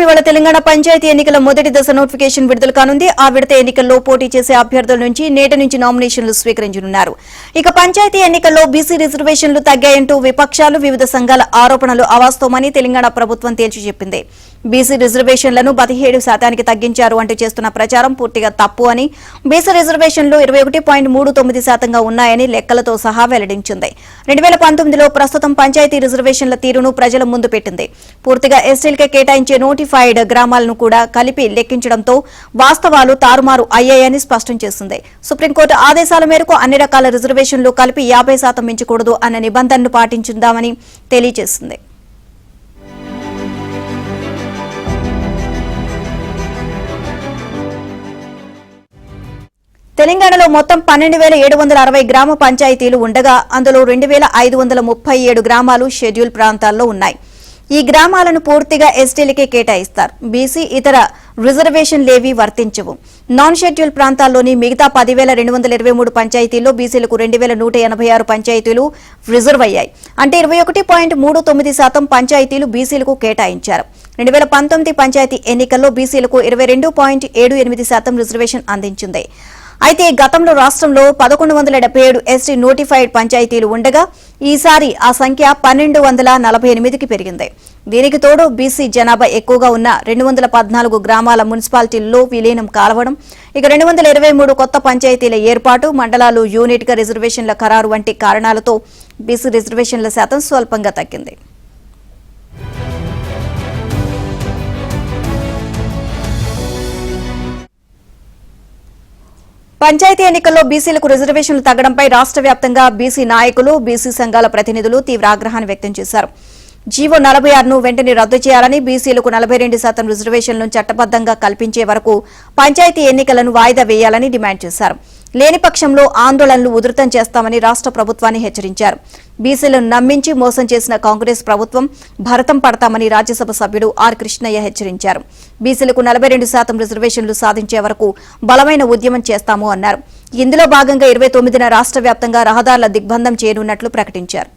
ఇవాళ తెలంగాణ పంచాయతీ ఎన్నికల మొదటి దశ నోటిఫికేషన్ విడుదల కానుంది. ఆ విడత ఎన్నికల్లో పోటీ చేసే అభ్యర్థుల నుంచి నేటి నుంచి నామినేషన్లు స్వీకరించనున్నారు. ఇక పంచాయతీ ఎన్నికల్లో బీసీ రిజర్వేషన్లు తగ్గాయంటూ విపక్షాలు వివిధ సంఘాల ఆరోపణలు అవాస్తవమని తెలంగాణ ప్రభుత్వం తేల్చి చెప్పింది. బీసీ రిజర్వేషన్లను 17% తగ్గించారు అంటూ చేస్తున్న ప్రచారం పూర్తిగా తప్పు అని, బీసీ రిజర్వేషన్లు 21.39%గా ఉన్నాయని లెక్కలతో సహా వెల్లడించింది. 2019లో ప్రస్తుతం పంచాయతీ రిజర్వేషన్ల తీరును ప్రజల ముందు పెట్టింది. పూర్తిగా ఎస్టీలకే కేటాయించే నోటిఫైడ్ గ్రామాలను కూడా కలిపి లెక్కించడంతో వాస్తవాలు తారుమారు అయ్యాయని స్పష్టం చేసింది. సుప్రీంకోర్టు ఆదేశాల మేరకు అన్ని రకాల రిజర్వేషన్లు కలిపి 50% మించకూడదు అన్న నిబంధనను పాటించుదామని తెలియజేసింది. తెలంగాణలో మొత్తం 12,760 గ్రామ పంచాయతీలు ఉండగా అందులో 2,537 గ్రామాలు షెడ్యూల్ ప్రాంతాల్లో ఉన్నాయి. ఈ గ్రామాలను పూర్తిగా ఎస్టీలకే కేటాయిస్తారు. బీసీ ఇతర రిజర్వేషన్లేవీ వర్తించవు. నాన్ షెడ్యూల్ ప్రాంతాల్లోని మిగతా 10,223 పంచాయతీల్లో బీసీలకు 2,186 పంచాయతీలు రిజర్వ్ అయ్యాయి. అంటే 21.39% పంచాయతీలు బీసీలకు కేటాయించారు. 2019 పంచాయతీ ఎన్నికల్లో బీసీలకు 22.78% రిజర్వేషన్ అందించింది. అయితే గతంలో రాష్ట్రంలో 1177 ఎస్టీ నోటిఫైడ్ పంచాయతీలు ఉండగా ఈసారి ఆ సంఖ్య 1248కి పెరిగింది. దీనికి తోడు బీసీ జనాభా ఎక్కువగా ఉన్న 214 గ్రామాల మున్సిపాలిటీల్లో విలీనం కావడం, ఇక 223 కొత్త పంచాయతీల ఏర్పాటు, మండలాలు యూనిట్గా రిజర్వేషన్ల ఖరారు వంటి కారణాలతో బీసీ రిజర్వేషన్ల శాతం స్వల్పంగా తగ్గింది. పంచాయతీ ఎన్నికల్లో బీసీలకు రిజర్వేషన్లు తగ్గడంపై రాష్ట్ర వ్యాప్తంగా బీసీ నాయకులు, బీసీ సంఘాల ప్రతినిధులు తీవ్ర ఆగ్రహాన్ని వ్యక్తం చేశారు. జీవో 46ను వెంటనే రద్దు చేయాలని, బీసీలకు 42% రిజర్వేషన్లను చట్టబద్దంగా కల్పించే వరకు పంచాయతీ ఎన్నికలను వాయిదా వేయాలని డిమాండ్ చేశారు. లేని పక్షంలో ఆందోళనలు ఉధృతం చేస్తామని రాష్ట్ర ప్రభుత్వాన్ని హెచ్చరించారు. బీసీలను నమ్మించి మోసం చేసిన కాంగ్రెస్ ప్రభుత్వం భరతం పడతామని రాజ్యసభ సభ్యుడు ఆర్ కృష్ణయ్య హెచ్చరించారు. బీసీలకు 42% రిజర్వేషన్లు సాధించే వరకు బలమైన ఉద్యమం చేస్తాము అన్నారు. ఇందులో భాగంగా 29న రాష్ట్ర వ్యాప్తంగా రహదారుల దిగ్బంధం చేయనున్నట్లు ప్రకటించారు.